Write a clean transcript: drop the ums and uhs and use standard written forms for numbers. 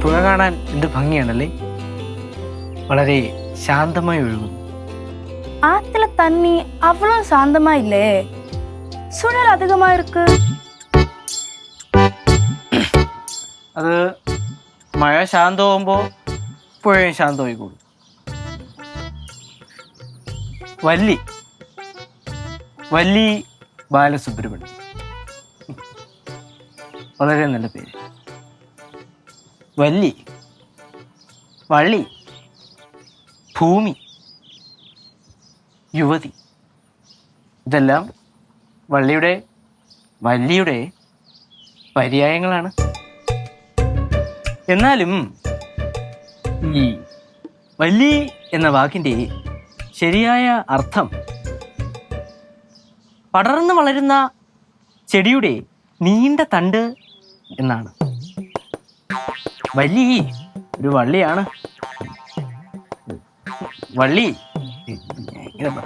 പുഴ കാണാൻ എന്ത് ഭംഗിയാണല്ലേ, വളരെ ശാന്തമായി ഒഴുകുന്നു. ஆத்துல தண்ணி அவ்வளோ சாந்தமா இல்லே, சுழல் அதிகமா இருக்கு. അത് മഴ ശാന്തമാകുമ്പോൾ പുഴയും ശാന്തമായി കൂടും. വല്ലി വല്ലി ബാലസുബ്രഹ്മണ്യം, വളരെ നല്ല പേര്. വല്ലി, വള്ളി, ഭൂമി, യുവതി, ഇതെല്ലാം വല്ലിയുടെ പര്യായങ്ങളാണ്. എന്നാലും ഈ വല്ലി എന്ന വാക്കിൻ്റെ ശരിയായ അർത്ഥം പടർന്നു വളരുന്ന ചെടിയുടെ നീണ്ട തണ്ട് എന്നാണ്. വല്ലി ഒരു വള്ളിയാണ്. വള്ളി ഇങ്ങനെ പറയും.